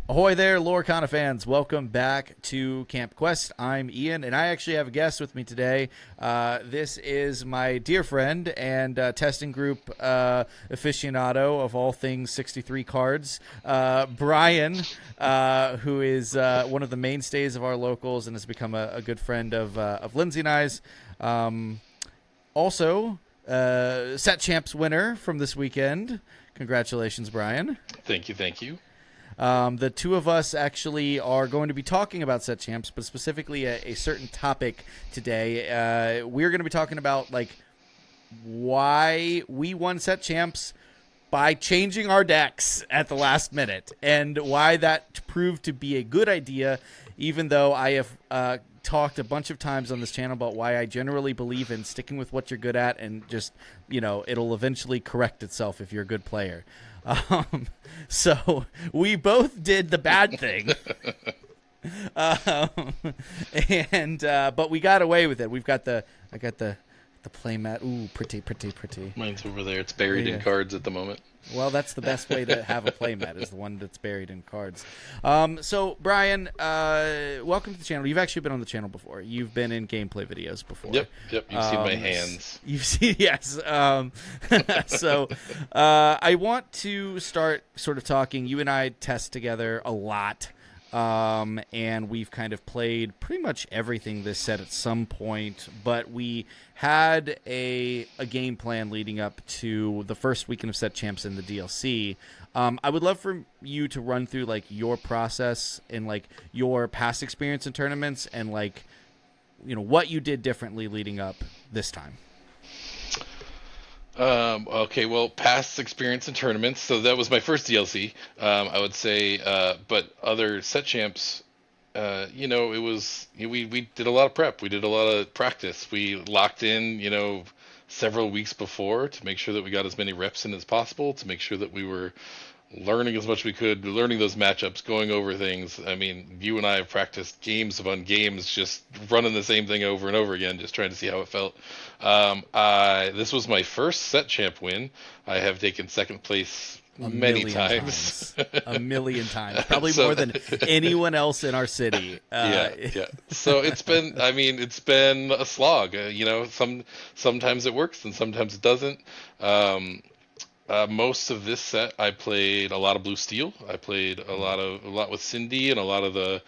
Ahoy there, Lorcana fans. Welcome back to Camp Quest. I'm Ian, and I actually have a guest with me today. This is my dear friend and testing group aficionado of all things 63 cards, Brian, who is one of the mainstays of our locals and has become a good friend of Lindsay and I's. Also, Set Champs winner from this weekend. Congratulations, Brian. Thank you, thank you. The two of us actually are going to be talking about set champs, but specifically a certain topic today. We're going to be talking about why we won set champs by changing our decks at the last minute, and why that proved to be a good idea, even though I have talked a bunch of times on this channel about why I generally believe in sticking with what you're good at, and just, it'll eventually correct itself if you're a good player. So we both did the bad thing, but we got away with it. I got the playmat. Ooh, pretty. Mine's over there. It's buried in cards at the moment. Well, that's the best way to have a playmat, is the one that's buried in cards. So, Brian, welcome to the channel. You've actually been on the channel before. You've been in gameplay videos before. Yep. You've seen my hands. You've seen, yes. So, I want to start sort of talking. You and I test together a lot. And we've kind of played pretty much everything this set at some point, but we had a game plan leading up to the first weekend of Set Champs in the DLC. I would love for you to run through your process and your past experience in tournaments, and what you did differently leading up this time. Okay, well, past experience in tournaments. So that was my first DLC, I would say. But other set champs, it was, we did a lot of prep. We did a lot of practice. We locked in, several weeks before to make sure that we got as many reps in as possible, to make sure that we were learning as much as we could, learning those matchups, going over things. I mean, you and I have practiced games upon games, just running the same thing over and over again, just trying to see how it felt. This was my first set champ win. I have taken second place many times. A million times. Probably more than anyone else in our city. Yeah. So it's been a slog. Sometimes it works and sometimes it doesn't. Most of this set, I played a lot of blue steel. I played a lot with Cindy and a lot of the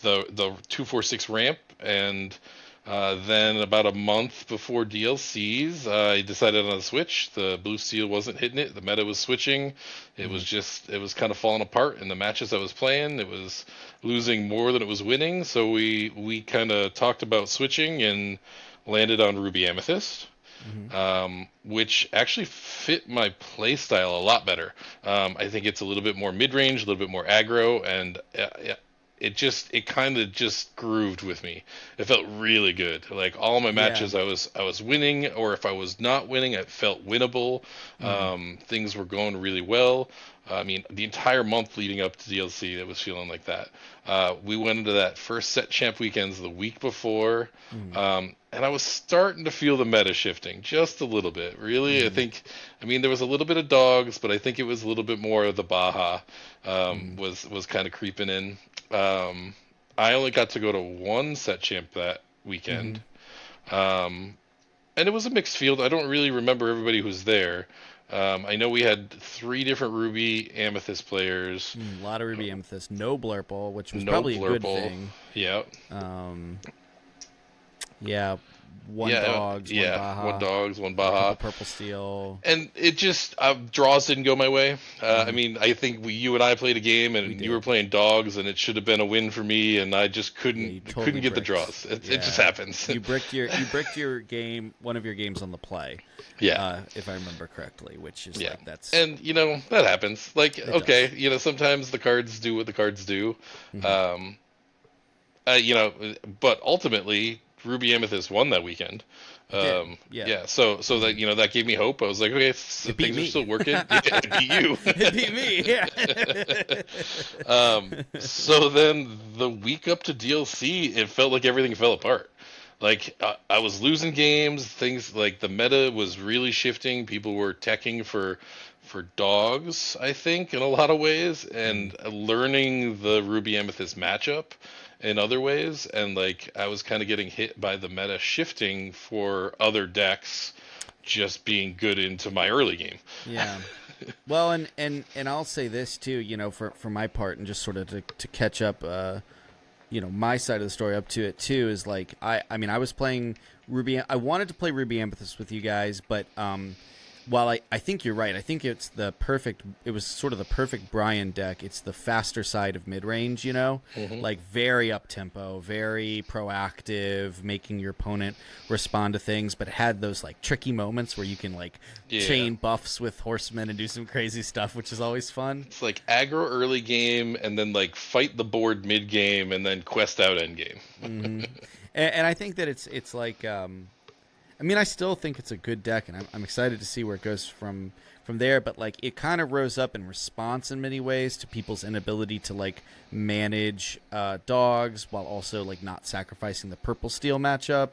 246 ramp, and then about a month before DLCs, I decided on a switch. The blue steel wasn't hitting it. The meta was switching. It was kind of falling apart in the matches I was playing. It was losing more than it was winning. So we kind of talked about switching and landed on Ruby Amethyst. Which actually fit my play style a lot better. I think it's a little bit more mid-range, a little bit more aggro, and it kind of just grooved with me. It felt really good. Like all my matches, I was winning, or if I was not winning, it felt winnable. Things were going really well. I mean, the entire month leading up to DLC, it was feeling like that. We went into that first set champ weekends the week before, and I was starting to feel the meta shifting just a little bit. Really, I mean, there was a little bit of dogs, but I think it was a little bit more of the Baja was kind of creeping in. I only got to go to one set champ that weekend, and it was a mixed field. I don't really remember everybody who was there. I know we had 3 different Ruby Amethyst players. A lot of Ruby Amethyst. No Blurple, which was probably a good thing. Yeah. One Dogs, one Baja. One Dogs, one Baja. Purple Steel. And it just, draws didn't go my way. I mean, I think you and I played a game, and you were playing Dogs, and it should have been a win for me, and I just couldn't get the draws. It just happens. You bricked your game, one of your games on the play. Yeah. If I remember correctly, which is that's... And, that happens. Does. Sometimes the cards do what the cards do. But ultimately, Ruby Amethyst won that weekend. So that that gave me hope. I was like, okay, things are still working. It beat you. It beat me. Yeah. So then the week up to DLC, it felt like everything fell apart. I was losing games. Things like the meta was really shifting. People were teching for for dogs, I think, in a lot of ways, and learning the Ruby Amethyst matchup in other ways. And like I was kind of getting hit by the meta shifting for other decks just being good into my early game. Yeah. Well, and I'll say this too, for my part, and just sort of to catch up, my side of the story up to it too, is like I mean I was playing Ruby. I wanted to play Ruby Amethyst with you guys, but while I think you're right, I think it was sort of the perfect Brian deck. It's the faster side of mid-range, like very up-tempo, very proactive, making your opponent respond to things, but it had those like tricky moments where you can like chain buffs with horsemen and do some crazy stuff, which is always fun. It's like aggro early game and then like fight the board mid game and then quest out end game. And I think that it's like I mean, I still think it's a good deck, and I'm excited to see where it goes from there. But like, it kind of rose up in response in many ways to people's inability to like manage dogs while also like not sacrificing the purple steel matchup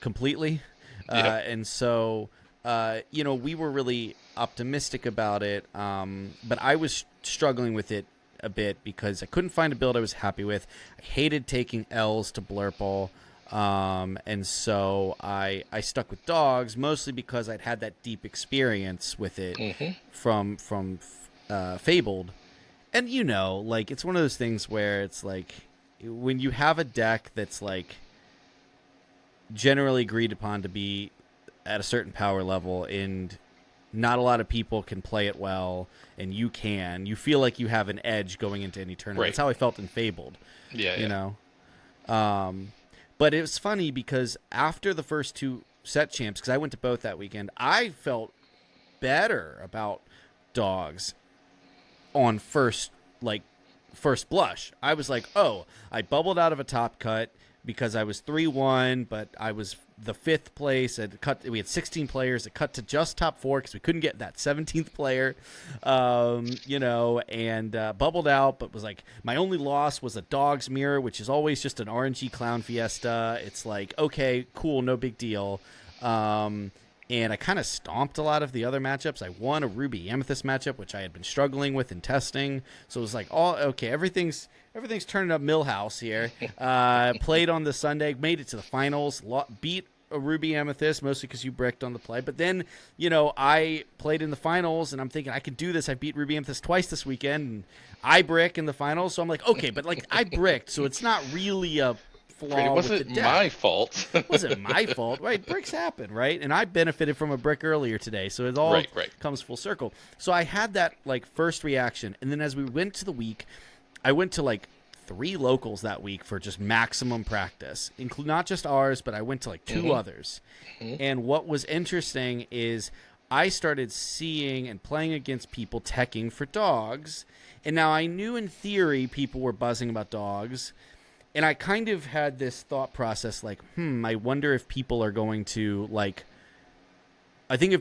completely. And so we were really optimistic about it, but I was struggling with it a bit because I couldn't find a build I was happy with. I hated taking L's to Blurple. And so I stuck with dogs mostly because I'd had that deep experience with it from Fabled. And like it's one of those things where it's like when you have a deck that's like generally agreed upon to be at a certain power level and not a lot of people can play it well and you feel like you have an edge going into any tournament. Right. That's how I felt in Fabled. Yeah. But it was funny because after the first two set champs, because I went to both that weekend, I felt better about dogs on first blush. I was like, oh, I bubbled out of a top cut because I was 3-1, but I was the 5th place. We had 16 players. It cut to just top 4 because we couldn't get that 17th player, and bubbled out. But was like, my only loss was a dog's mirror, which is always just an RNG clown fiesta. It's like, okay, cool, no big deal. And I kind of stomped a lot of the other matchups. I won a Ruby Amethyst matchup, which I had been struggling with in testing. So it was like, everything's turning up Millhouse here. Played on the Sunday, made it to the finals, beat a Ruby Amethyst, mostly because you bricked on the play. But then, I played in the finals, and I'm thinking, I can do this. I beat Ruby Amethyst twice this weekend, and I brick in the finals. So I'm like, okay, but like I bricked, so it's not really a flaw. It wasn't with the deck. my fault. It wasn't my fault, right? Bricks happen, right? And I benefited from a brick earlier today, so it all comes full circle. So I had that like first reaction, and then as we went to the week, I went to like 3 locals that week for just maximum practice, include not just ours, but I went to like 2 others. And what was interesting is I started seeing and playing against people teching for dogs, and now I knew in theory people were buzzing about dogs. And I kind of had this thought process like, I wonder if people are going to like,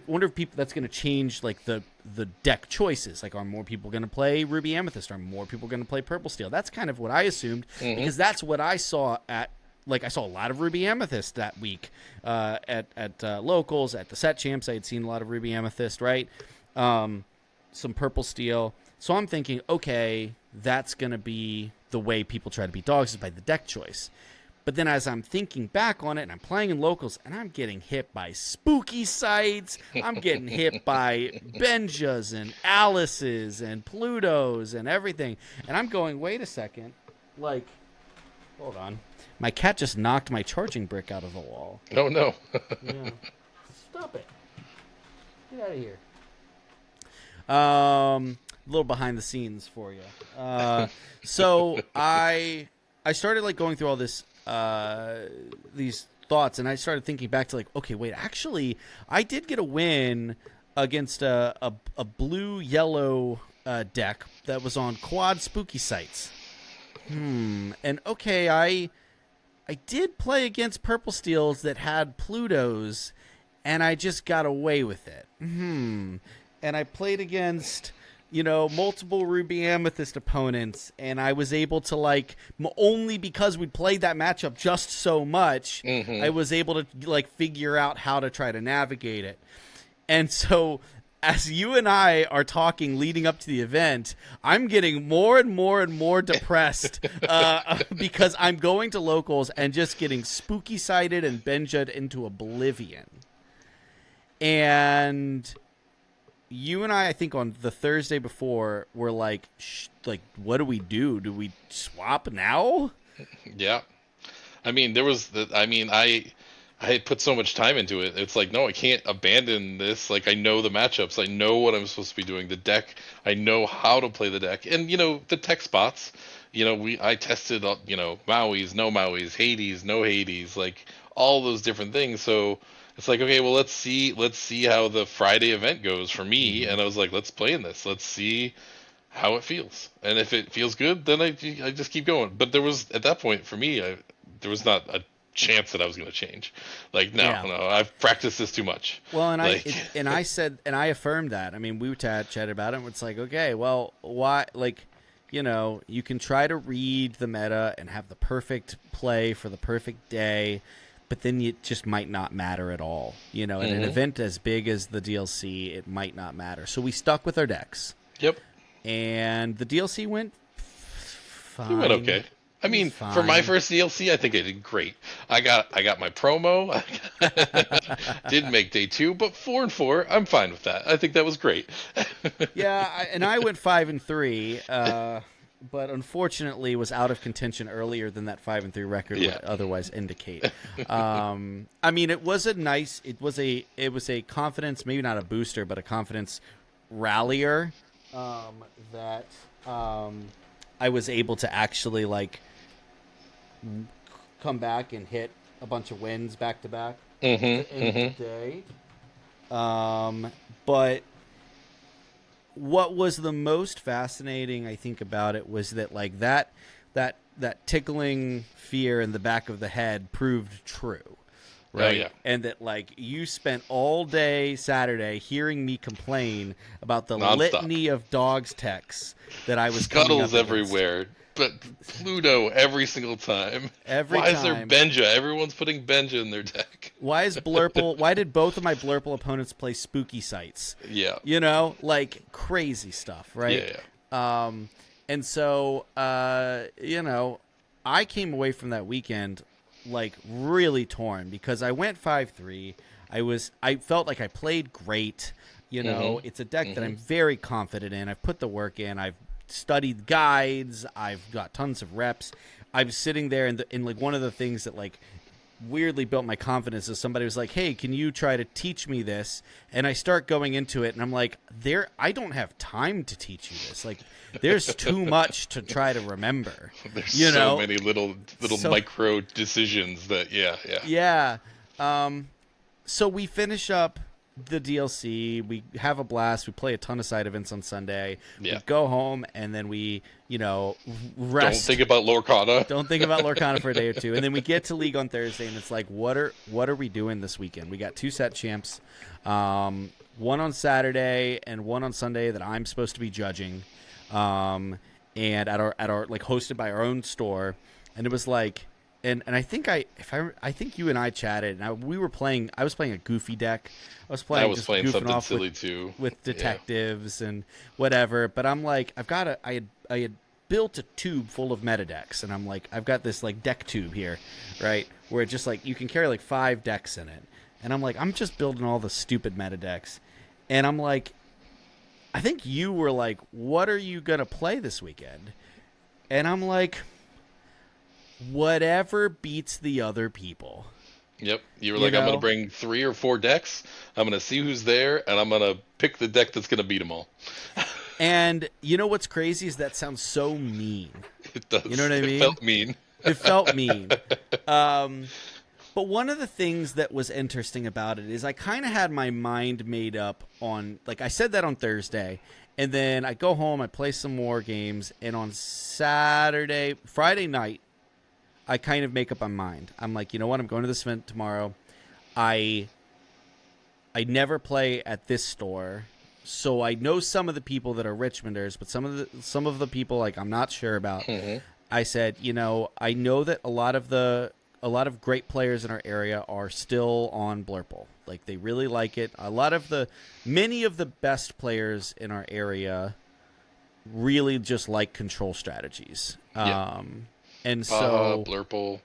wonder if people that's going to change like the deck choices. Like, are more people going to play Ruby Amethyst? Are more people going to play Purple Steel? That's kind of what I assumed because that's what I saw I saw a lot of Ruby Amethyst that week at locals, at the set champs. I had seen a lot of Ruby Amethyst, right? Some Purple Steel. So I'm thinking, okay, that's going to be the way people try to beat dogs is by the deck choice. But then as I'm thinking back on it and I'm playing in locals and I'm getting hit by spooky sites, I'm getting hit by Benjas and Alices and Plutos and everything. And I'm going, wait a second, like, hold on. My cat just knocked my charging brick out of the wall. Oh, no. Yeah. Stop it. Get out of here. A little behind the scenes for you. So I started like going through all this these thoughts, and I started thinking back to like, okay, wait, actually, I did get a win against a blue-yellow deck that was on quad spooky sites. And okay, I did play against purple steels that had Plutos, and I just got away with it. And I played against multiple Ruby Amethyst opponents, and I was able to like only because we played that matchup just so much, I was able to like figure out how to try to navigate it. And so as you and I are talking leading up to the event, I'm getting more and more and more depressed because I'm going to locals and just getting spooky sided and benja'd into oblivion. And you and I think on the Thursday before, were like, what do we do? Do we swap now? Yeah. I mean, there was the. I mean, I had put so much time into it. It's like, no, I can't abandon this. Like, I know the matchups. I know what I'm supposed to be doing. The deck. I know how to play the deck. And the tech spots. I tested. Maui's, no Maui's, Hades, no Hades, like all those different things. So it's like, okay, well, let's see how the Friday event goes for me. Mm-hmm. And I was like, let's play in this. Let's see how it feels. And if it feels good, then I just keep going. But there was at that point for me, there was not a chance that I was going to change. Like, no, Yeah. no, I've practiced this too much. Well, Like, I said, and I affirmed that. I mean, we chatted about it. And it's like, okay, well, why? Like, you can try to read the meta and have the perfect play for the perfect day, but then it just might not matter at all. At an event as big as the DLC, it might not matter. So we stuck with our decks. Yep. And the DLC went fine. It went okay. I mean, for my first DLC, I think I did great. I got my promo. Didn't make day 2, but 4 and 4, I'm fine with that. I think that was great. Yeah, and I went 5 and 3, but unfortunately was out of contention earlier than that 5 and 3 record would otherwise indicate. I mean, it was a confidence, maybe not a booster, but a confidence rallier that I was able to actually come back and hit a bunch of wins back to back the day. But what was the most fascinating, I think, about it was that that tickling fear in the back of the head proved true. Right. Oh, yeah. And that you spent all day Saturday hearing me complain about the Nonstop. litany of dogs texts that I was coming up Scuttles against. everywhere, but Pluto every single time. Why is there Benja? Everyone's putting Benja in their deck. Why did both of my Blurple opponents play spooky sites? Yeah. Crazy stuff, right? Yeah. And so I came away from that weekend really torn because I went 5-3. I felt like I played great. It's a deck that I'm very confident in. I've put the work in. I've studied guides. I've got tons of reps. I'm sitting there and one of the things that weirdly built my confidence is somebody was like, "Hey, can you try to teach me this?" And I start going into it and I'm like, I don't have time to teach you this. There's too much to try to remember. There's so many little micro decisions that Yeah. So we finish up the DLC. We have a blast. We play a ton of side events on Sunday. Yeah. We go home and then we, rest. Don't think about Lorcana. Don't think about Lorcana for a day or two. And then we get to League on Thursday and it's like, what are we doing this weekend? We got 2 set champs. One on Saturday and one on Sunday that I'm supposed to be judging. And at our hosted by our own store. And it was and I think I think you and I chatted and I was playing a goofy deck. I was playing something silly too with detectives and whatever. But I'm like, I had built a tube full of meta decks, and I'm like, I've got this deck tube here, right, where it just you can carry 5 decks in it, and I'm like, I'm just building all the stupid meta decks, and I'm like, I think you were like, what are you gonna play this weekend? And I'm like, whatever beats the other people. Yep. You were like, I'm going to bring 3 or 4 decks. I'm going to see who's there, and I'm going to pick the deck that's going to beat them all. And you know what's crazy is that sounds so mean. It does. You know what I mean? It felt mean. It felt mean. But one of the things that was interesting about it is I kind of had my mind made up on, I said that on Thursday, and then I go home, I play some more games, and on Friday night, I kind of make up my mind. I'm like, you know what? I'm going to this event tomorrow. I never play at this store, so I know some of the people that are Richmonders, but some of the people I'm not sure about. Mm-hmm. I said, I know that a lot of the great players in our area are still on Blurple. Like they really like it. Many of the best players in our area really just like control strategies. Yeah. And Baja, so, Blurple.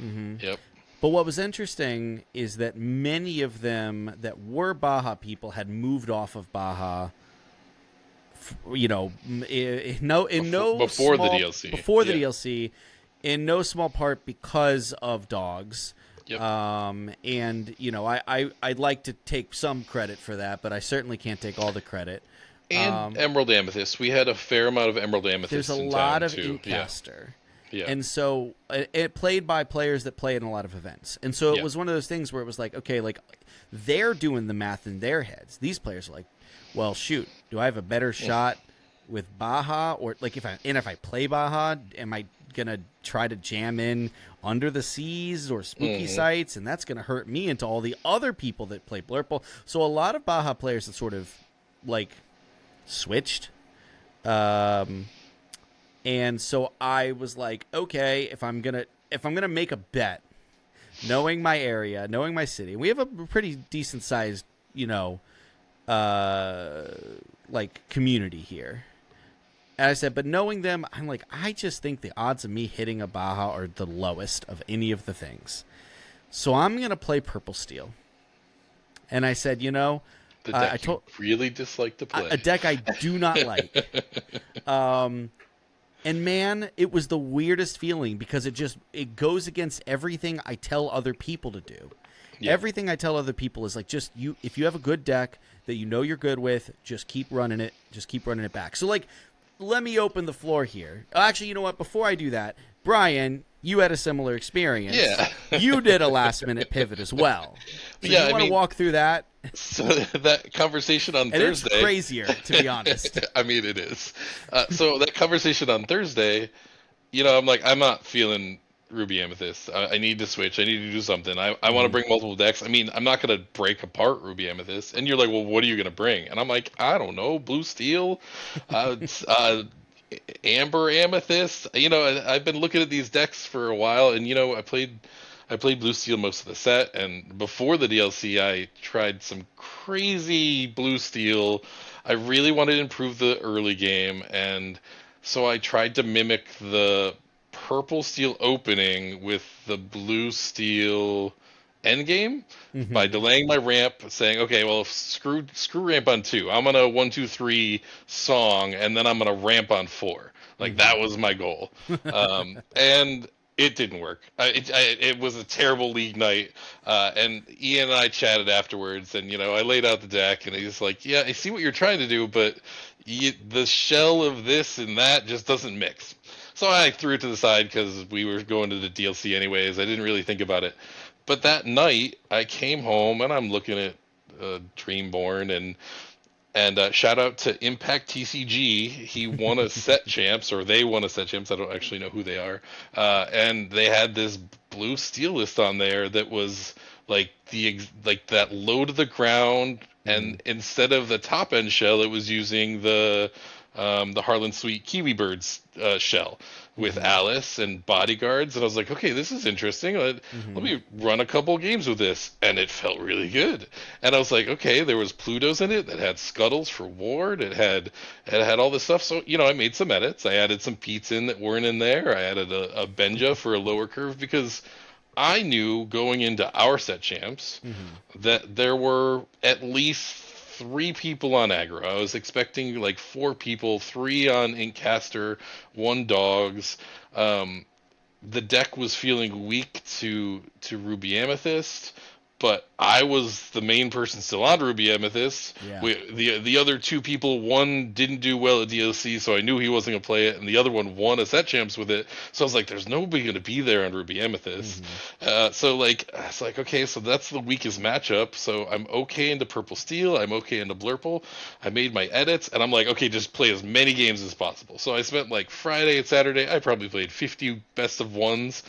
mhm. Yep. But what was interesting is that many of them that were Baja people had moved off of Baja. Before the DLC. Before the Yeah. DLC, in no small part because of dogs. Yep. And I'd like to take some credit for that, but I certainly can't take all the credit. And Emerald Amethyst. We had a fair amount of Emerald Amethyst There's a in lot town, of too. Inkcaster. Yeah. And so it played by players that play in a lot of events. And so it Yeah. was one of those things where it was like, okay, like they're doing the math in their heads. These players are like, well, shoot, do I have a better shot with Baja, or like if I play Baja, am I gonna try to jam in Under the Seas or Spooky Sites, and that's gonna hurt me into all the other people that play Blurple. So a lot of Baja players have sort of like switched. And so I was like, okay, if I'm gonna make a bet, knowing my area, knowing my city, we have a pretty decent sized, like community here. And I said, but knowing them, I'm like, I just think the odds of me hitting a Baja are the lowest of any of the things. So I'm going to play Purple Steel. And I said, The deck you really dislike to play. a deck I do not like. And man, it was the weirdest feeling because it goes against everything I tell other people to do. Yeah. Everything I tell other people is like, if you have a good deck that you're good with, just keep running it. Just keep running it back. So like, let me open the floor here. Actually, you know what? Before I do that, Brian, you had a similar experience. Yeah. You did a last-minute pivot as well. So you want to walk through that? So that conversation on Thursday... it's crazier, to be honest. I mean, it is. So that conversation on Thursday, I'm like, I'm not feeling Ruby Amethyst. I need to switch. I need to do something. I want to bring multiple decks. I mean, I'm not going to break apart Ruby Amethyst. And you're like, well, what are you going to bring? And I'm like, I don't know. Blue Steel, Amber Amethyst. I've been looking at these decks for a while, and I played Blue Steel most of the set. And before the DLC, I tried some crazy Blue Steel. I really wanted to improve the early game, and so I tried to mimic the Purple Steel opening with the Blue Steel endgame by delaying my ramp, saying, okay, well, screw ramp on 2. I'm gonna 1, 2, 3 song, and then I'm gonna ramp on 4. Like that was my goal, and it didn't work. It was a terrible league night, and Ian and I chatted afterwards, and I laid out the deck, and he's like, yeah, I see what you're trying to do, but the shell of this and that just doesn't mix. So I threw it to the side because we were going to the DLC anyways. I didn't really think about it. But that night, I came home and I'm looking at Dreamborn and shout out to Impact TCG. He won a set champs, or they won a set champs. I don't actually know who they are. And they had this Blue Steel list on there that was like that low to the ground, and instead of the top end shell, it was using the Harlan Sweet Kiwi Birds shell with Alice and bodyguards, and I was like, okay, this is interesting. Let me run a couple games with this, and it felt really good. And I was like, okay, there was Plutos in it that had Scuttles for Ward. It had all this stuff. So I made some edits. I added some Pete's in that weren't in there. I added a Benja for a lower curve because I knew going into our set champs that there were at least 3 people on aggro. I was expecting like 4 people, 3 on Inkcaster, 1 dogs. The deck was feeling weak to Ruby Amethyst, but I was the main person still on Ruby Amethyst. Yeah. The other 2 people, one didn't do well at DLC, so I knew he wasn't going to play it, and the other one won a set champs with it. So I was like, there's nobody going to be there on Ruby Amethyst. So it's like, okay, so that's the weakest matchup. So I'm okay into Purple Steel. I'm okay into Blurple. I made my edits, and I'm like, okay, just play as many games as possible. So I spent like Friday and Saturday, I probably played 50 best of ones.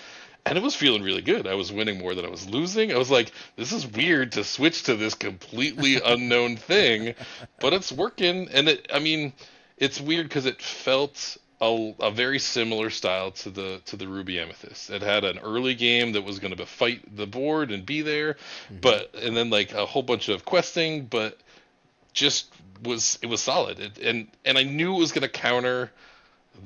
And it was feeling really good. I was winning more than I was losing. I was like, this is weird to switch to this completely unknown thing, but it's working. And it's weird because it felt a very similar style to the Ruby Amethyst. It had an early game that was going to fight the board and be there, Hmm. but and then like a whole bunch of questing, but just it was solid. And I knew it was going to counter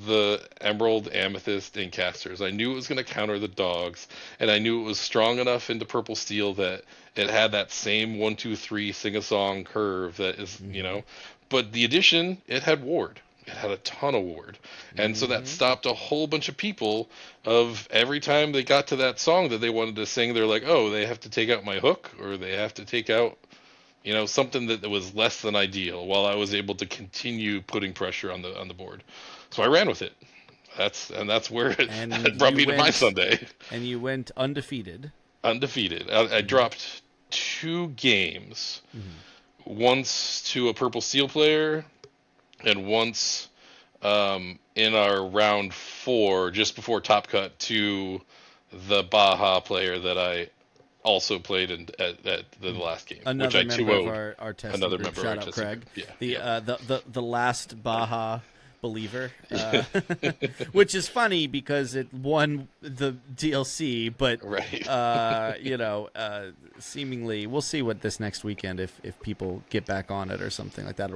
the Emerald, Amethyst, and Casters. I knew it was going to counter the dogs, and I knew it was strong enough into Purple Steel that it had that same 1, 2, 3 sing a song curve that is, Hmm. But the addition, it had ward. It had a ton of ward, and so that Hmm. stopped a whole bunch of people of every time they got to that song that they wanted to sing, they're like, oh, they have to take out my hook, or they have to take out something that was less than ideal, while I was able to continue putting pressure on the board. So I ran with it. That's where And it brought me to my Sunday. you went undefeated. Undefeated. I Hmm. dropped 2 games. Hmm. Once to a purple steel player, and once in our round 4, just before top cut, to the Baja player that I also played at the last game, which Another I member 2 of 0'd. our testing Another group. member of our Shout out testing Craig, group. Yeah, the yep. the last Baja believer, which is funny because it won the DLC, but Right. seemingly we'll see what this next weekend if people get back on it or something like that.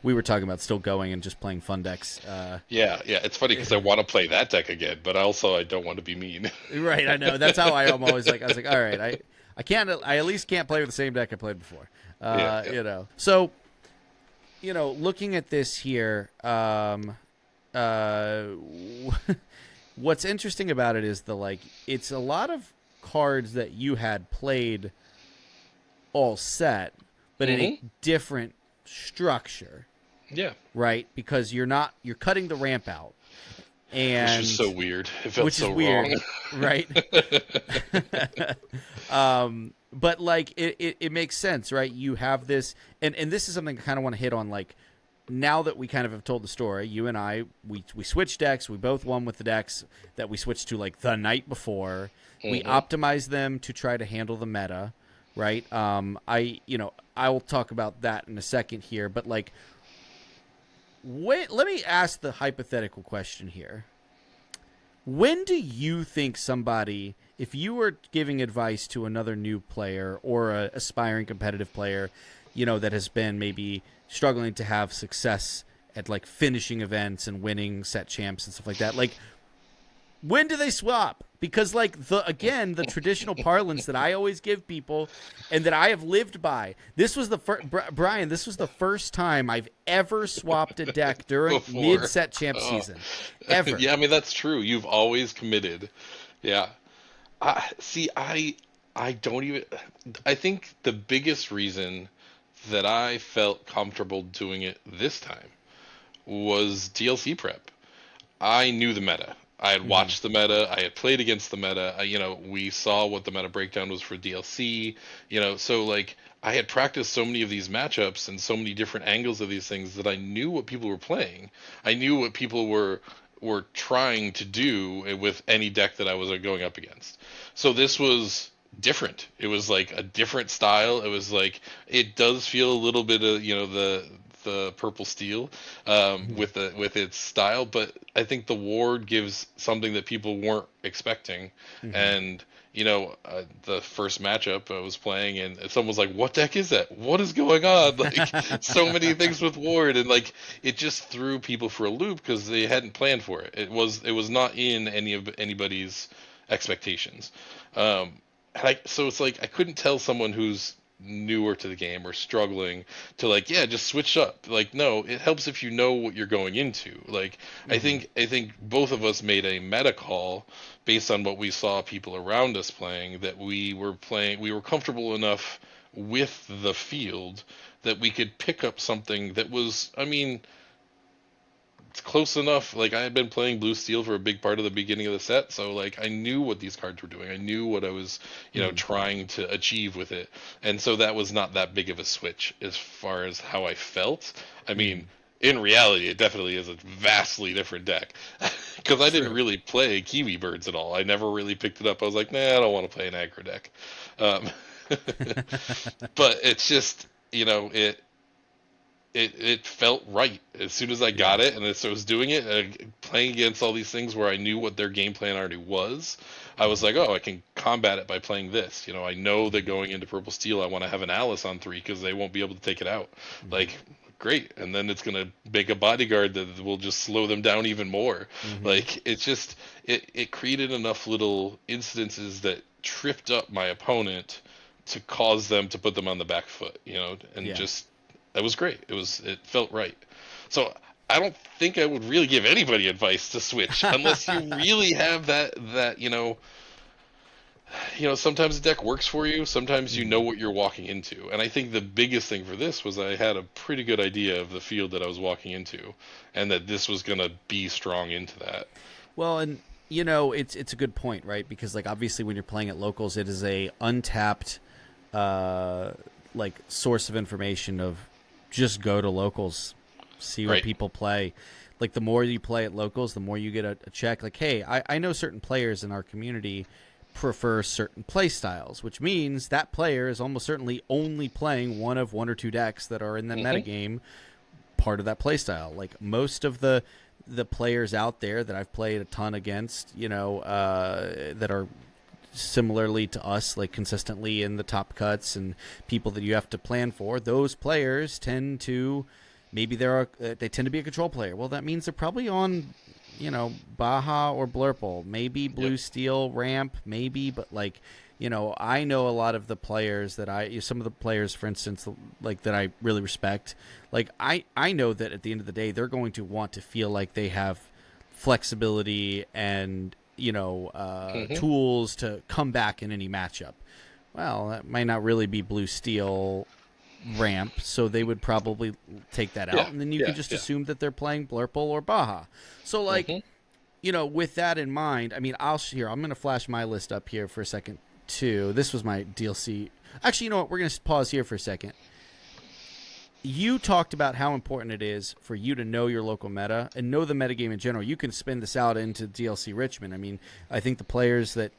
We were talking about still going and just playing fun decks. Yeah, yeah. It's funny because I want to play that deck again, but also I don't want to be mean. Right, I know. That's how I'm always like. I was like, all right, I can't. I at least can't play with the same deck I played before. Yeah, yeah. So looking at this here, uh, what's interesting about it is it's a lot of cards that you had played all set, but in a Hmm. different structure, Yeah. right? Because you're cutting the ramp out, Which was and so weird. It felt which is so wrong. weird, right? But it makes sense, right? You have this, and this is something I kind of want to hit on. Like, now that we kind of have told the story, you and I, we switched decks. We both won with the decks that we switched to like the night before. We Hmm. optimized them to try to handle the meta, right? I will talk about that in a second here, but like, wait, let me ask the hypothetical question here. When do you think somebody, if you were giving advice to another new player or a aspiring competitive player, that has been maybe struggling to have success at like finishing events and winning set champs and stuff like that, like when do they swap? Because like the traditional parlance that I always give people and that I have lived by. This was the first Brian, this was the first time I've ever swapped a deck during mid Before. set champ Oh. season. Ever. Yeah, I mean that's true. You've always committed. Yeah. I don't even. I think the biggest reason that I felt comfortable doing it this time was DLC prep. I knew the meta. I had Mm-hmm. watched the meta. I had played against the meta. We saw what the meta breakdown was for DLC. So like I had practiced so many of these matchups and so many different angles of these things that I knew what people were playing. I knew what people were trying to do with any deck that I was going up against. So this was different. It was like a different style. It was like it does feel a little bit of the purple steel Mm-hmm. with its style, but I think the ward gives something that people weren't expecting. Mm-hmm. And the first matchup I was playing, and someone was like, "What deck is that? What is going on?" Like so many things with ward, and like it just threw people for a loop because they hadn't planned for it. It was not in anybody's expectations. So it's like I couldn't tell someone who's newer to the game or struggling to like, yeah, just switch up. Like, no, it helps if you know what you're going into. Like, I Mm-hmm. think I think both of us made a meta call based on what we saw people around us playing, that we were comfortable enough with the field that we could pick up something that was, I mean, it's close enough. Like I had been playing blue steel for a big part of the beginning of the set, so like I knew what these cards were doing. I knew what I was, Mm-hmm. trying to achieve with it. And so that was not that big of a switch as far as how I felt. I Mm-hmm. mean, in reality, it definitely is a vastly different deck. Because I didn't True. really play Kiwi Birds at all. I never really picked it up. I was like, nah, I don't want to play an aggro deck. Um, but it's just, it it felt right as soon as I got it, and as I was doing it, playing against all these things where I knew what their game plan already was. I was like, oh, I can combat it by playing this. I know that going into Purple Steel, I want to have an Alice on 3 because they won't be able to take it out. Mm-hmm. Like, great, and then it's gonna make a bodyguard that will just slow them down even more. Mm-hmm. Like, it's just it created enough little incidences that tripped up my opponent to cause them to put them on the back foot, and Yeah. just that was great. It felt right. So I don't think I would really give anybody advice to switch unless you really have that sometimes the deck works for you, sometimes you know Mhm. what you're walking into. And I think the biggest thing for this was I had a pretty good idea of the field that I was walking into and that this was going to be strong into that. Well, and it's a good point, right? Because like obviously when you're playing at locals, it is a untapped uh like source of information of just go to locals, see what Right. people play. Like the more you play at locals, the more you get a check. Like, hey, I know certain players in our community prefer certain play styles, which means that player is almost certainly only playing one or two decks that are in the Hmm. metagame part of that play style. Like most of the players out there that I've played a ton against, that are similarly to us, like consistently in the top cuts and people that you have to plan for, those players tend to they tend to be a control player. Well, that means they're probably on, Baja or Blurple, maybe Yep. Blue Steel Ramp, maybe, but like, I know a lot of the players some of the players, for instance, like that I really respect. Like I know that at the end of the day, they're going to want to feel like they have flexibility and Hmm. tools to come back in any matchup. Well, that might not really be Blue Steel Ramp, so they would probably take that out, Yeah. and then you Yeah. could just Yeah. assume that they're playing Blurple or Baja. So, like, Hmm. with that in mind, I mean, I'm going to flash my list up here for a second too. This was my DLC. Actually, you know what? We're going to pause here for a second. You talked about how important it is for you to know your local meta and know the metagame in general. You can spin this out into DLC Richmond. I mean, I think the players that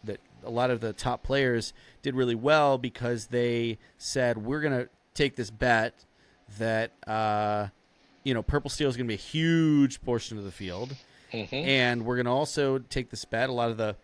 a lot of the top players did really well because they said, we're going to take this bet that, Purple Steel is going to be a huge portion of the field. Hmm. And we're going to also take this bet. A lot of the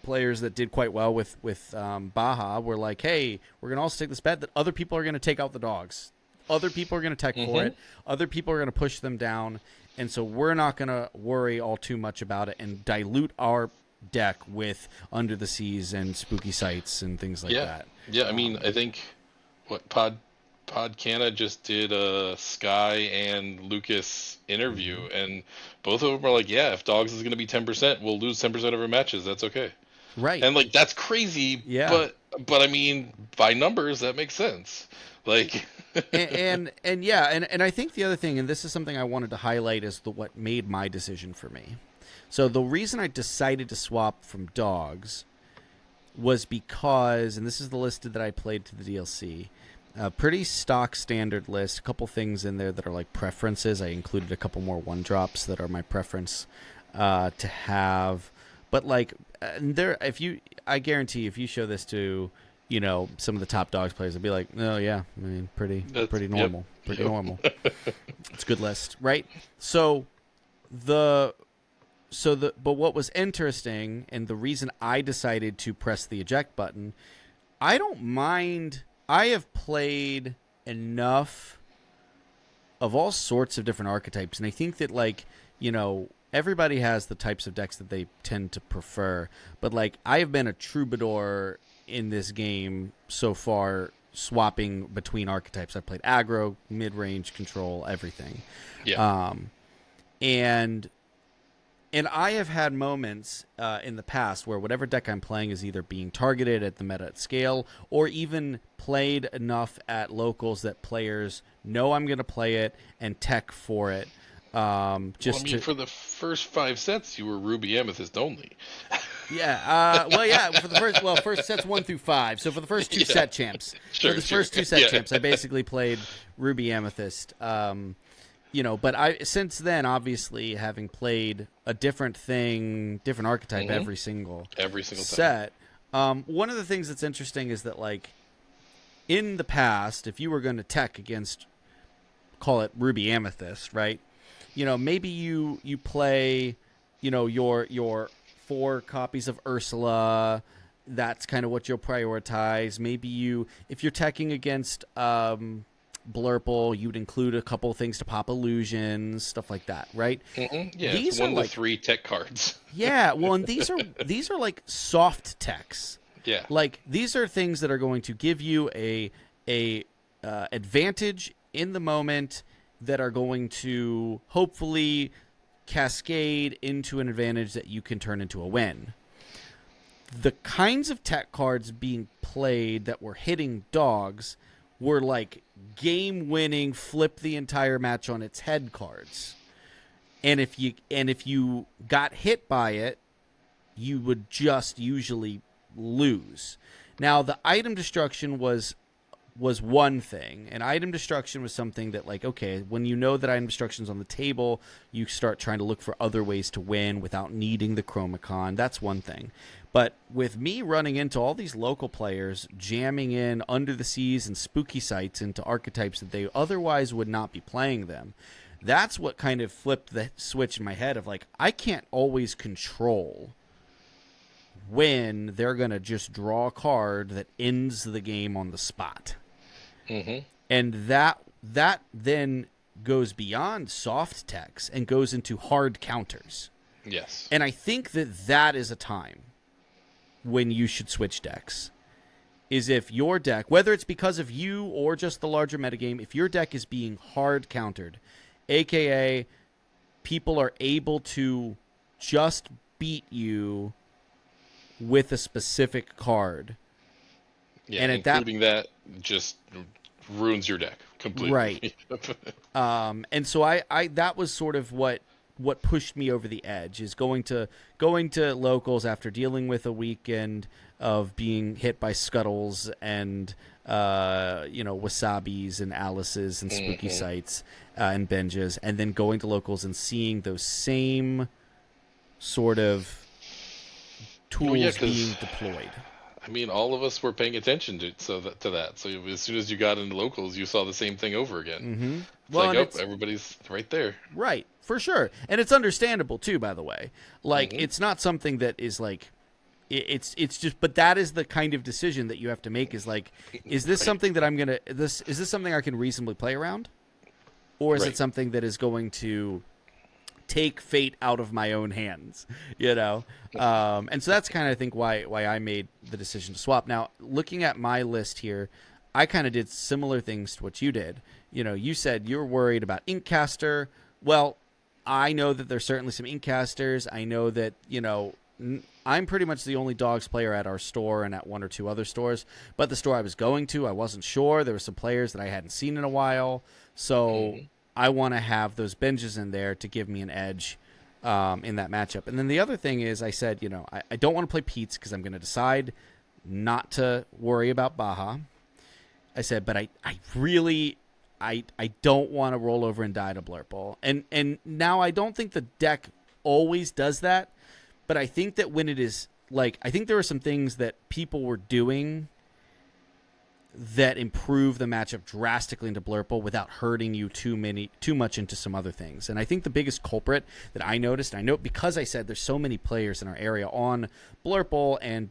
players that did quite well with Baja were like, hey, we're going to also take this bet that other people are going to take out the dogs. Other people are going to tech for Hmm. it. Other people are going to push them down. And so we're not going to worry all too much about it and dilute our deck with Under the Seas and Spooky Sites and things like Yeah. that. Yeah. I mean, Um, I think what Podcana just did a Sky and Lucas interview, mhm. and both of them are like, "Yeah, if Dogs is going to be 10%, we'll lose 10% of our matches. That's okay." Right. And like that's crazy, Yeah. but I mean, by numbers, that makes sense. Like, And yeah, and I think the other thing, and this is something I wanted to highlight, is what made my decision for me. So the reason I decided to swap from dogs was because, and this is the list that I played to the DLC, a pretty stock standard list. A couple things in there that are like preferences. I included a couple more one drops that are my preference to have. But like if you, I guarantee, if you show this to some of the top dogs players, they'll be like, oh yeah, I mean, that's pretty yep, normal, pretty yep. normal. It's a good list, right? So the but what was interesting, and the reason I decided to press the eject button, I don't mind. I have played enough of all sorts of different archetypes, and I think that everybody has the types of decks that they tend to prefer. But like I have been a troubadour in this game so far, swapping between archetypes. I've played aggro, mid range, control, everything, Yeah. um, and I have had moments in the past where whatever deck I'm playing is either being targeted at the meta scale or even played enough at locals that players know I'm going to play it and tech for it. Well, I Just mean, to for the first 5 sets, you were Ruby Amethyst only. Yeah. Well, yeah. For the first sets 1 through 5. So for the first two Yeah. set champs, Sure. Sure. Yeah. I basically played Ruby Amethyst. But I since then, obviously, having played a different thing, different archetype Hmm. every single Every single time. set. One of the things that's interesting is that like in the past, if you were going to tech against call it Ruby Amethyst, right? Maybe you play, your 4 copies of Ursula. That's kind of what you'll prioritize. Maybe if you're teching against Blurple, you'd include a couple of things to pop illusions, stuff like that, right? Yeah, it's These are 1 to 3 tech cards. yeah, well, and these are like soft techs. Yeah. Like these are things that are going to give you a advantage in the moment that are going to hopefully cascade into an advantage that you can turn into a win. The kinds of tech cards being played that were hitting dogs were like game-winning, flip the entire match on its head cards. And if you got hit by it, you would just usually lose. Now, the item destruction was one thing, and item destruction was something that, like, okay, when you know that item destruction's on the table, you start trying to look for other ways to win without needing the Chromacon. That's one thing. But with me running into all these local players jamming in Under the Seas and Spooky Sites into archetypes that they otherwise would not be playing them, that's what kind of flipped the switch in my head of, like, I can't always control when they're going to just draw a card that ends the game on the spot. Mm-hmm. And that then goes beyond soft techs and goes into hard counters. Yes. And I think that is a time when you should switch decks. Is if your deck, whether it's because of you or just the larger metagame, if your deck is being hard countered, aka people are able to just beat you with a specific card. Yeah, and including that just ruins your deck completely. Right. And so I that was sort of what pushed me over the edge, is going to locals after dealing with a weekend of being hit by scuttles and wasabis and Alices and Spooky Sites and Benjas, and then going to locals and seeing those same sort of tools being deployed. I mean, all of us were paying attention to that. So as soon as you got into locals, you saw the same thing over again. Mm-hmm. It's like, everybody's right there. Right, for sure. And it's understandable, too, by the way. Like, it's not something that is like... It's just... But that is the kind of decision that you have to make, is like, is this something that I'm going to... Is this something I can reasonably play around? Or is it something that is going to take fate out of my own hands, and so that's kind of, I think, why I made the decision to swap. Now, looking at my list here, I kind of did similar things to what you did. You said you're worried about Inkcaster. Well, I know that there's certainly some Inkcasters. I know that I'm pretty much the only dogs player at our store and at 1 or 2 other stores, but the store I was going to, I wasn't sure. There were some players that I hadn't seen in a while, so I want to have those Benjas in there to give me an edge in that matchup. And then the other thing is, I said, I don't want to play Pete's because I'm going to decide not to worry about Baja. I said, but I really don't want to roll over and die to Blurple. And now I don't think the deck always does that, but I think that when it is, like, I think there are some things that people were doing that improve the matchup drastically into Blurple without hurting you too much into some other things. And I think the biggest culprit that I noticed, and I know because I said there's so many players in our area on Blurple and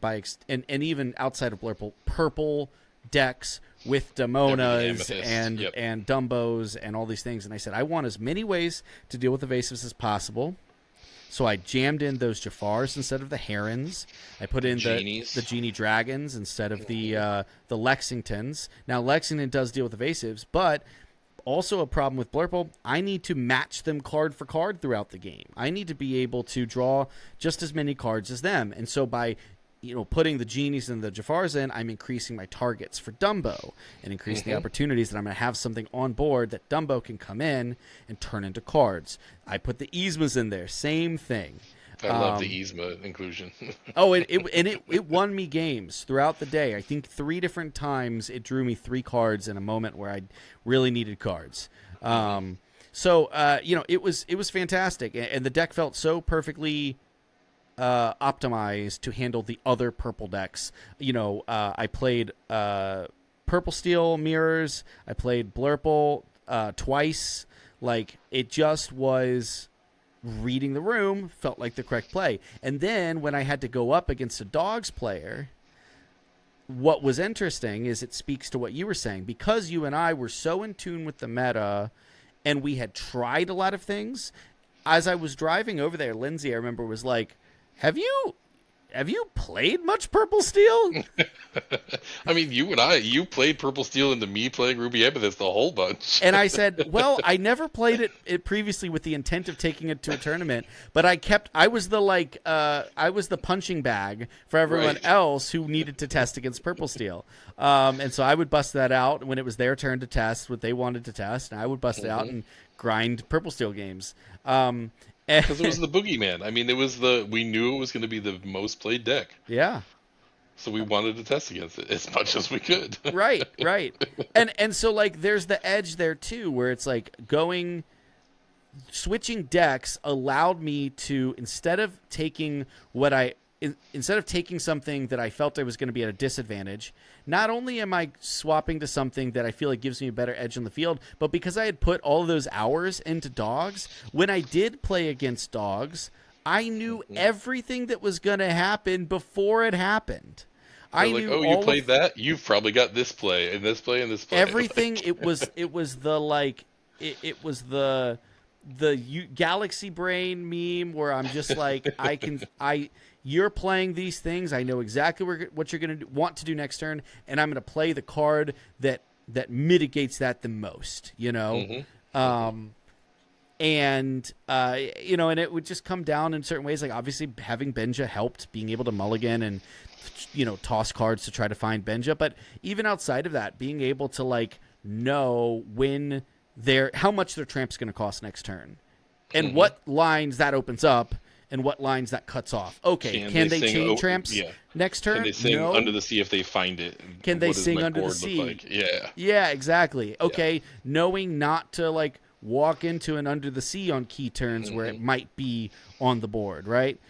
and even outside of Blurple, purple decks with Damonas and Dumbos and all these things. And I said, I want as many ways to deal with evasives as possible. So I jammed in those Jafars instead of the Herons. I put in the Genie Dragons instead of the Lexingtons. Now, Lexington does deal with evasives, but also a problem with Blurple, I need to match them card for card throughout the game. I need to be able to draw just as many cards as them. And so by putting the Genies and the Jafars in, I'm increasing my targets for Dumbo and increasing the opportunities that I'm going to have something on board that Dumbo can come in and turn into cards. I put the Yzmas in there, same thing. I love the Yzma inclusion. it won me games throughout the day. I think 3 different times it drew me 3 cards in a moment where I really needed cards. So it was fantastic, and the deck felt so perfectly optimized to handle the other purple decks. I played Purple Steel Mirrors. I played Blurple twice. Like, it just was reading the room, felt like the correct play. And then when I had to go up against a dogs player, what was interesting is it speaks to what you were saying. Because you and I were so in tune with the meta and we had tried a lot of things, as I was driving over there, Lindsay, I remember, was like, have you played much Purple Steel? I mean, you played Purple Steel into me playing Ruby Amethyst a whole bunch. And I said, well, I never played it previously with the intent of taking it to a tournament, but I was the punching bag for everyone Right. else who needed to test against Purple Steel. And so I would bust that out when it was their turn to test what they wanted to test, and I would bust it out and grind Purple Steel games. Because it was the boogeyman. I mean, we knew it was going to be the most played deck, Yeah. so we wanted to test against it as much as we could. Right. And so, like, there's the edge there too, where it's like switching decks allowed me to, instead of taking something that I felt I was going to be at a disadvantage, not only am I swapping to something that I feel like gives me a better edge on the field, but because I had put all of those hours into dogs, when I did play against dogs, I knew everything that was going to happen before it happened. They're I like, knew oh, you played that? You've probably got this play and this play and this play. everything. It was the Galaxy Brain meme where I'm just like, you're playing these things. I know exactly what you're going to want to do next turn, and I'm going to play the card that mitigates that the most. And and it would just come down in certain ways. Like, obviously, having Benja helped, being able to mulligan and toss cards to try to find Benja. But even outside of that, being able to, like, know how much their tramp's going to cost next turn, and what lines that opens up, and what lines that cuts off. Okay, can they chain tramps next turn? Can they sing No. Under the Sea if they find it? Can they What does sing my Under the board Sea? look like? Yeah. Yeah, exactly. Okay, knowing not to, like, walk into an Under the Sea on key turns where it might be on the board, right?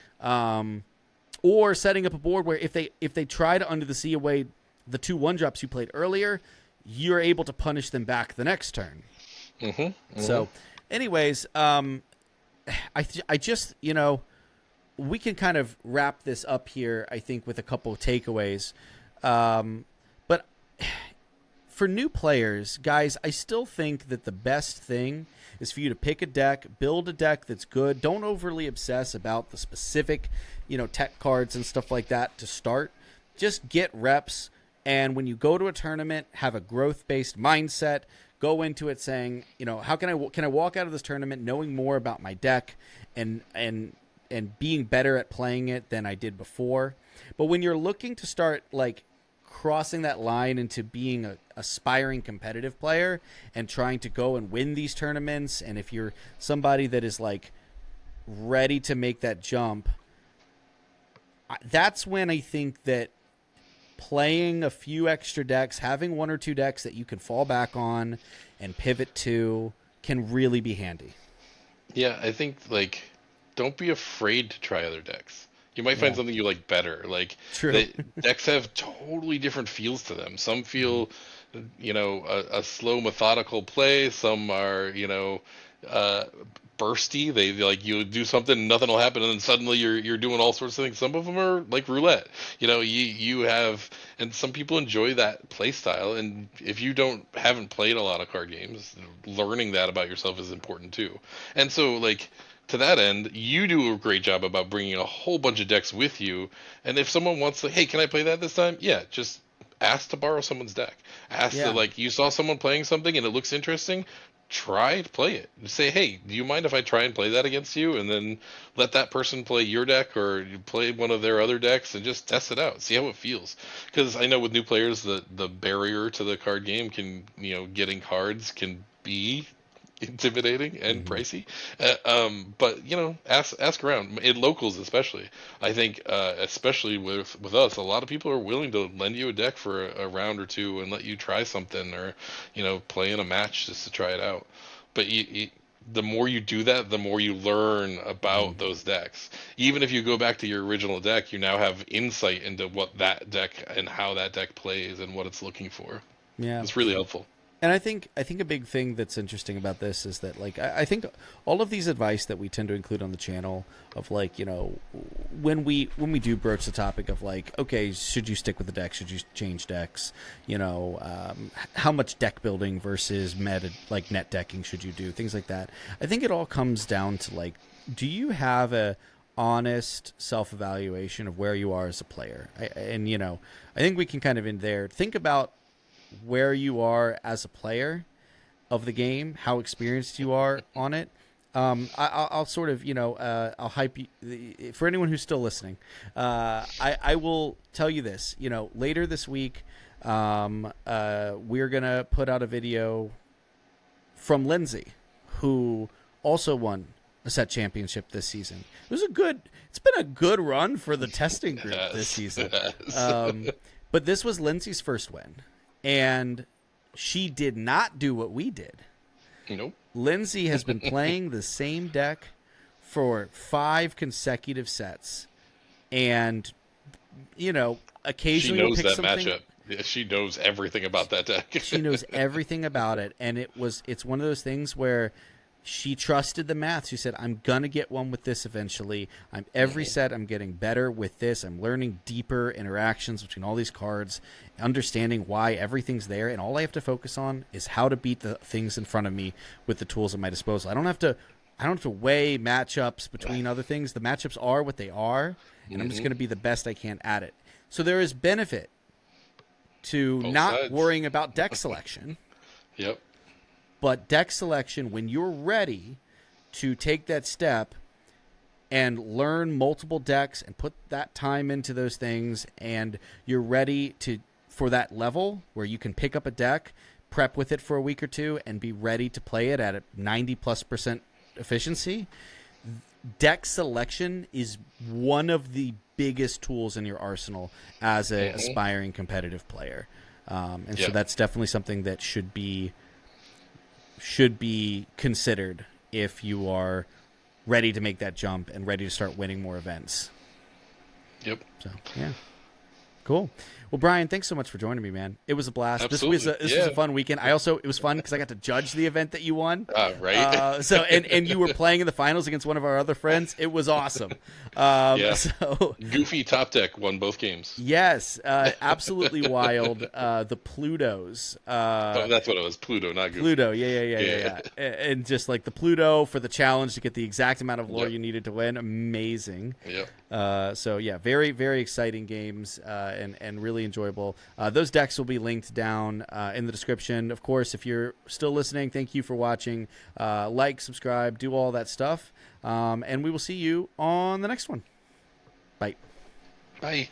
Or setting up a board where if they try to Under the Sea away the 2 1-drops you played earlier, you're able to punish them back the next turn. So, anyways, I just, we can kind of wrap this up here, I think, with a couple of takeaways. But for new players, guys, I still think that the best thing is for you to pick a deck, build a deck that's good. Don't overly obsess about the specific, tech cards and stuff like that to start. Just get reps, and when you go to a tournament, have a growth-based mindset. Go into it saying, how can I walk out of this tournament knowing more about my deck and being better at playing it than I did before. But when you're looking to start, like, crossing that line into being a aspiring competitive player and trying to go and win these tournaments, and if you're somebody that is, like, ready to make that jump, that's when I think that playing a few extra decks, having 1 or 2 decks that you can fall back on and pivot to, can really be handy. Yeah, I think, like, don't be afraid to try other decks. You might find something you like better. Like, True. Decks have totally different feels to them. Some feel, a slow, methodical play. Some are, bursty. They like, you do something, nothing will happen, and then suddenly you're doing all sorts of things. Some of them are like roulette. You have, and some people enjoy that play style. And if you haven't played a lot of card games, learning that about yourself is important too. And so, like, to that end, you do a great job about bringing a whole bunch of decks with you. And if someone wants to, hey, can I play that this time? Yeah, just ask to borrow someone's deck. Ask to, like, you saw someone playing something and it looks interesting, try to play it. Say, hey, do you mind if I try and play that against you? And then let that person play your deck, or you play one of their other decks, and just test it out. See how it feels. Because I know with new players, the barrier to the card game can, getting cards can be intimidating and pricey. But ask around in locals, especially. I think, especially with us, a lot of people are willing to lend you a deck for a round or two and let you try something, or play in a match just to try it out. But the more you do that, the more you learn about those decks. Even if you go back to your original deck, you now have insight into what that deck and how that deck plays and what it's looking for. Yeah. It's really helpful. And I think a big thing that's interesting about this is that like I think all of these advice that we tend to include on the channel of like, you know, when we do broach the topic of like, okay, should you stick with the deck, should you change decks, you know, how much deck building versus meta like net decking should you do, things like that. I think it all comes down to like, do you have a honest self evaluation of where you are as a player? And you know, I think we can kind of in there think about where you are as a player of the game, how experienced you are on it. I'll sort of, you know, I'll hype you for anyone who's still listening. I will tell you this, you know, later this week, we're gonna put out a video from Lindsay, who also won a set championship this season. It's been a good run for the testing group this season. But this was Lindsay's first win. And she did not do what we did. Nope. Lindsay has been playing the same deck for 5 consecutive sets. And, you know, occasionally she knows we'll pick that something. matchup. Yeah, she knows everything about that deck. She knows everything about it. And it's one of those things where she trusted the math. She said, I'm going to get one with this eventually. Every set I'm getting better with this. I'm learning deeper interactions between all these cards, understanding why everything's there, and all I have to focus on is how to beat the things in front of me with the tools at my disposal. I don't have to weigh matchups between other things. The matchups are what they are, and I'm just going to be the best I can at it. So there is benefit to Both not sides. worrying about deck selection. Yep. But deck selection, when you're ready to take that step and learn multiple decks and put that time into those things, and you're ready for that level where you can pick up a deck, prep with it for a week or two, and be ready to play it at a 90+% efficiency, deck selection is one of the biggest tools in your arsenal as an aspiring competitive player. So that's definitely something that should be considered if you are ready to make that jump and ready to start winning more events. Yep. So, yeah. Cool. Well, Brian, thanks so much for joining me, man. It was a blast. Absolutely. This was a fun weekend. It was fun because I got to judge the event that you won. Right. And you were playing in the finals against one of our other friends. It was awesome. So Goofy Top Deck won both games. Yes, absolutely wild. The Plutos. That's what it was. Pluto, not Goofy. Pluto, yeah. And just like the Pluto for the challenge to get the exact amount of lore you needed to win. Amazing. Yep. So yeah, very, very exciting games and really enjoyable. Those decks will be linked down in the description. Of course, if you're still listening, thank you for watching. Like, subscribe, do all that stuff. And we will see you on the next one. Bye. Bye.